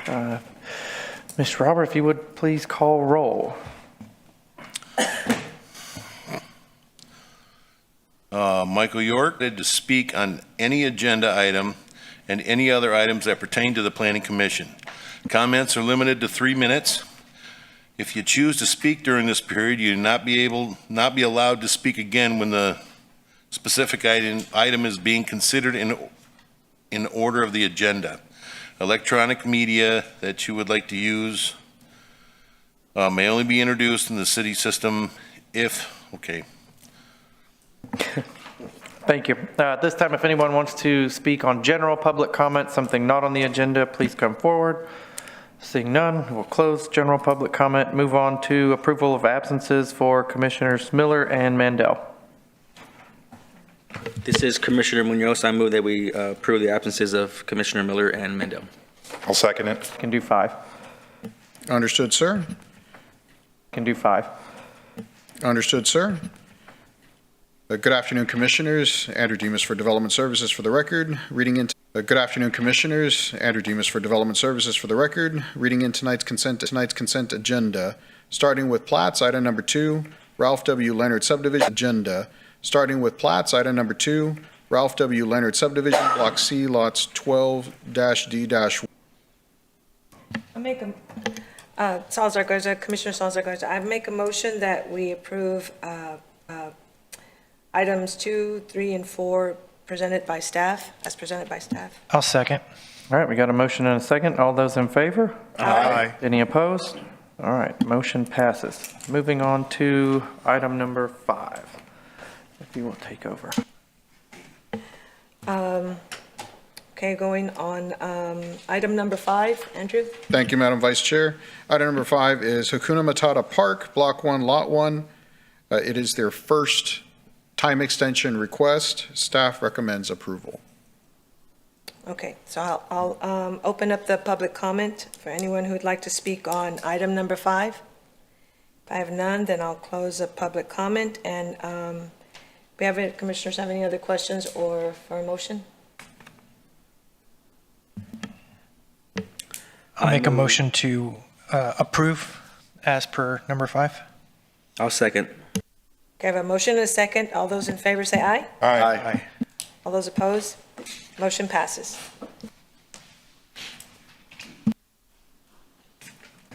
Ms. Robert, if you would please call roll. Michael York to speak on any agenda item and any other items that pertain to the Planning Commission. Comments are limited to 3 minutes. If you choose to speak during this period, you will not be allowed to speak again when the specific item is being considered in order of the agenda. Electronic media that you would like to use may only be introduced in the city system if, okay. Thank you. At this time, if anyone wants to speak on general public comment, something not on the agenda, please come forward. Seeing none, we'll close general public comment. Move on to approval of absences for Commissioners Miller and Mandel. This is Commissioner Munoz. I move that we approve the absences of Commissioner Miller and Mandel. I'll second it. Can do 5. Understood, sir. Can do 5. Understood, sir. Good afternoon, Commissioners. Andrew Demas for Development Services for the record. Reading into good afternoon, Commissioners. Andrew Demas for Development Services for the record. Reading in tonight's consent agenda, starting with plats, item number 2, Ralph W. Leonard subdivision agenda. Starting with plats, item number 2, Ralph W. Leonard subdivision, Block C, lots 12-D-1. I make a Salazar Garza, Commissioner Salazar Garza. I make a motion that we approve items 2, 3, and 4 presented by staff, as presented by staff. I'll second. All right, we got a motion and a second. All those in favor? Aye. Any opposed? All right, motion passes. Moving on to item number 5. If you will take over. Okay, going on item number 5, Andrew. Thank you, Madam Vice Chair. Item number 5 is Hakuna Matata Park, Block 1, Lot 1. It is their first time extension request. Staff recommends approval. Okay, so I'll open up the public comment for anyone who would like to speak on item number 5. If I have none, then I'll close the public comment. And we have any commissioners have any other questions or for a motion? I'll make a motion to approve as per number 5. I'll second. Okay, I have a motion and a second. All those in favor say aye. Aye. All those opposed? Motion passes.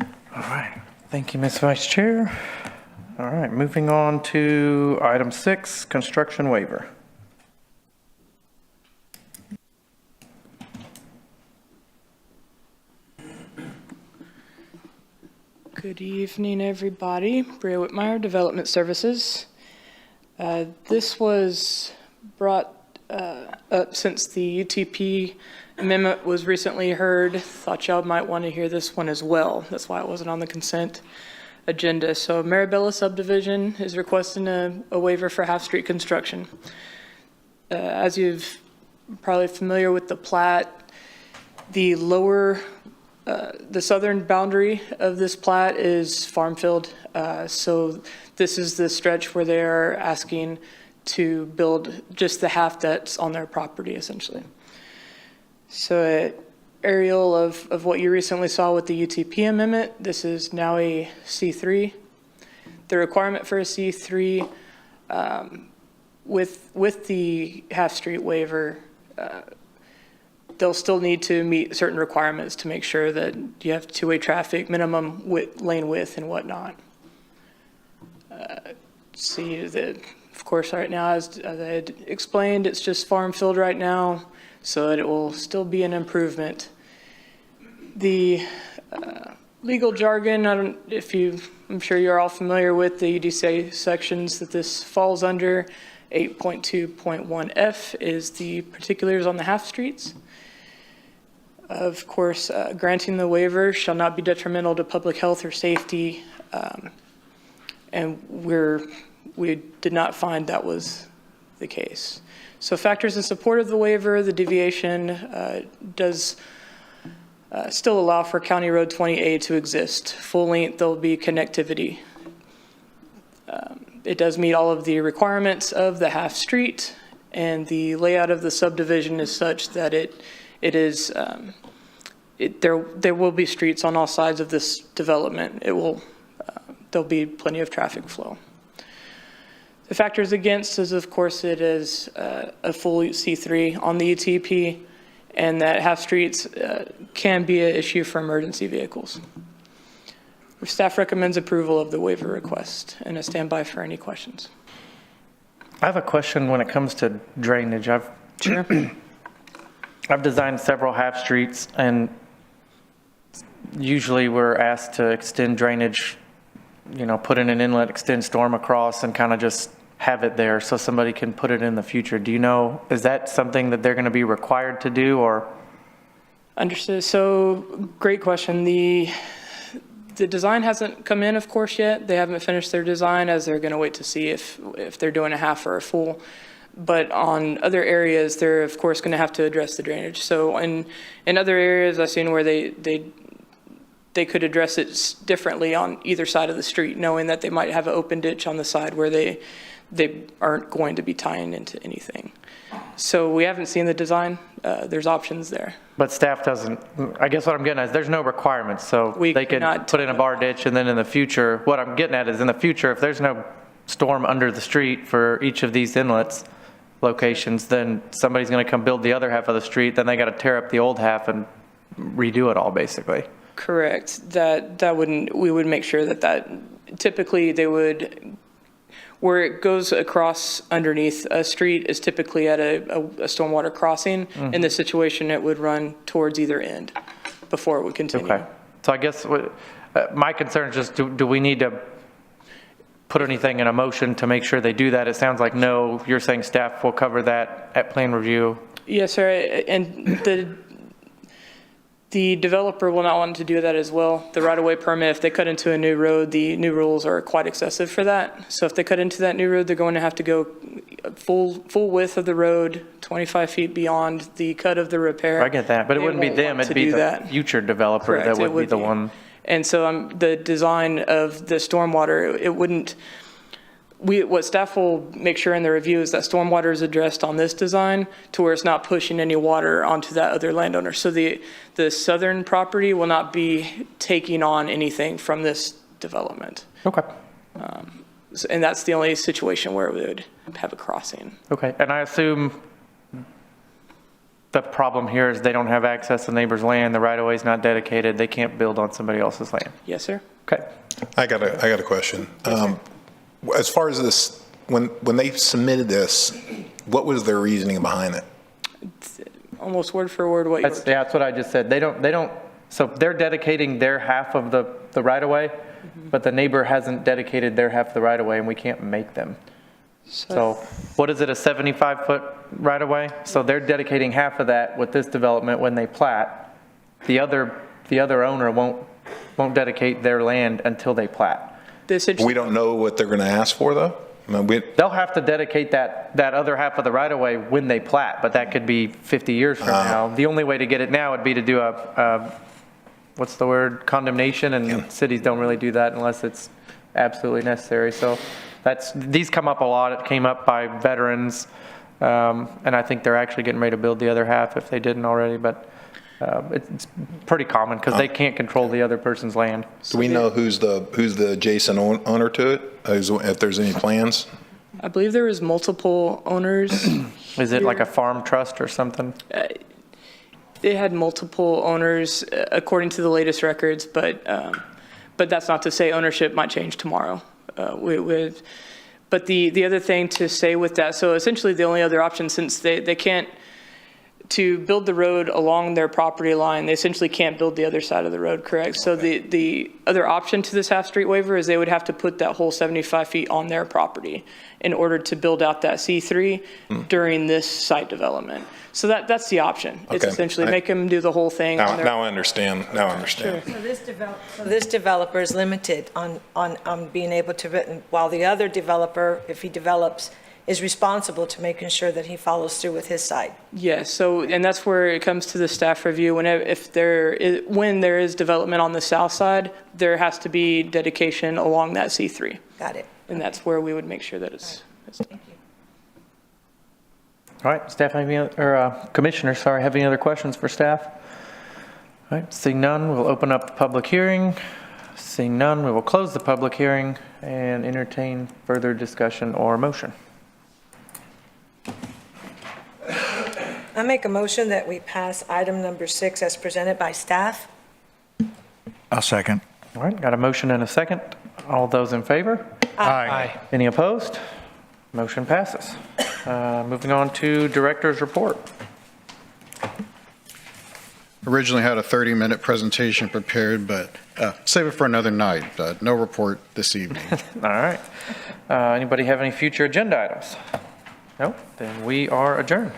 All right. Thank you, Ms. Vice Chair. All right, moving on to item 6, construction waiver. Good evening, everybody. Bria Whitmire, Development Services. This was brought up since the UTP amendment was recently heard. Thought y'all might want to hear this one as well. That's why it wasn't on the consent agenda. So Marabella subdivision is requesting a waiver for half-street construction. As you've probably familiar with the plat, the southern boundary of this plat is farm field. So this is the stretch where they're asking to build just the half that's on their property, essentially. So an aerial of what you recently saw with the UTP amendment, this is now a C3. The requirement for a C3 with the half-street waiver, they'll still need to meet certain requirements to make sure that you have two-way traffic, minimum lane width and whatnot. See that, of course, right now, as I had explained, it's just farm field right now, so that it will still be an improvement. The legal jargon, I'm sure you're all familiar with the UDC sections that this falls under. 8.2.1F is the particulars on the half streets. Of course, granting the waiver shall not be detrimental to public health or safety, and we did not find that was the case. So factors in support of the waiver, the deviation does still allow for County Road 20A to exist. Full length, there'll be connectivity. It does meet all of the requirements of the half street, and the layout of the subdivision is such that it is there will be streets on all sides of this development. There'll be plenty of traffic flow. The factors against is, of course, it is a full C3 on the UTP, and that half streets can be an issue for emergency vehicles. Staff recommends approval of the waiver request, and I stand by for any questions. I have a question when it comes to drainage. Sure. I've designed several half streets, and usually we're asked to extend drainage, put in an inlet, extend storm across, and kind of just have it there so somebody can put it in the future. Do you know, is that something that they're going to be required to do, or? Understood. So, great question. The design hasn't come in, of course, yet. They haven't finished their design, as they're going to wait to see if they're doing a half or a full. But on other areas, they're, of course, going to have to address the drainage. So in other areas, I've seen where they could address it differently on either side of the street, knowing that they might have an open ditch on the side where they aren't going to be tying into anything. So we haven't seen the design. There's options there. But staff doesn't, I guess what I'm getting at is there's no requirements, so they could put in a bar ditch, and then in the future, what I'm getting at is in the future, if there's no storm under the street for each of these inlets locations, then somebody's going to come build the other half of the street, then they got to tear up the old half and redo it all, basically. Correct. We would make sure that typically they would, where it goes across underneath a street is typically at a stormwater crossing. Mm-hmm. In this situation, it would run towards either end before it would continue. Okay. So I guess my concern is just, do we need to put anything in a motion to make sure they do that? It sounds like no. You're saying staff will cover that at plan review. Yes, sir. And the developer will not want to do that as well. The right-of-way permit, if they cut into a new road, the new rules are quite excessive for that. So if they cut into that new road, they're going to have to go full width of the road, 25 feet beyond the cut of the repair. I get that, but it wouldn't be them. It'd be the future developer. Correct. That would be the one. And so the design of the stormwater, it wouldn't, what staff will make sure in the review is that stormwater is addressed on this design to where it's not pushing any water onto that other landowner. So the southern property will not be taking on anything from this development. Okay. And that's the only situation where we would have a crossing. Okay. And I assume the problem here is they don't have access to neighbor's land. The right-of-way is not dedicated. They can't build on somebody else's land. Yes, sir. Okay. I got a question. As far as this, when they submitted this, what was their reasoning behind it? It's almost word for word what yeah, that's what I just said. They don't, so they're dedicating their half of the right-of-way, but the neighbor hasn't dedicated their half of the right-of-way, and we can't make them. So what is it, a 75-foot right-of-way? So they're dedicating half of that with this development when they plat. The other owner won't dedicate their land until they plat. We don't know what they're going to ask for, though? They'll have to dedicate that other half of the right-of-way when they plat, but that could be 50 years from now. The only way to get it now would be to do what's the word, condemnation, and cities don't really do that unless it's absolutely necessary. So these come up a lot. It came up by veterans, and I think they're actually getting ready to build the other half if they didn't already, but it's pretty common because they can't control the other person's land. Do we know who's the adjacent owner to it? If there's any plans? I believe there is multiple owners. Is it like a farm trust or something? They had multiple owners according to the latest records, but that's not to say ownership might change tomorrow. But the other thing to say with that, so essentially the only other option, since they can't, to build the road along their property line, they essentially can't build the other side of the road, correct? So the other option to this half-street waiver is they would have to put that whole 75 feet on their property in order to build out that C3 during this site development. So that's the option. It's essentially make them do the whole thing. Now I understand. Sure. So this developer is limited on being able to, while the other developer, if he develops, is responsible to making sure that he follows through with his side. Yes, so, and that's where it comes to the staff review. When there is development on the south side, there has to be dedication along that C3. Got it. And that's where we would make sure that it's Thank you. All right, staff, commissioners, have any other questions for staff? All right, seeing none, we'll open up the public hearing. Seeing none, we will close the public hearing and entertain further discussion or motion. I make a motion that we pass item number 6 as presented by staff. I'll second. All right, got a motion and a second. All those in favor? Aye. Any opposed? Motion passes. Moving on to director's report. Originally had a 30-minute presentation prepared, but save it for another night. No report this evening. All right. Anybody have any future agenda items? No? Then we are adjourned.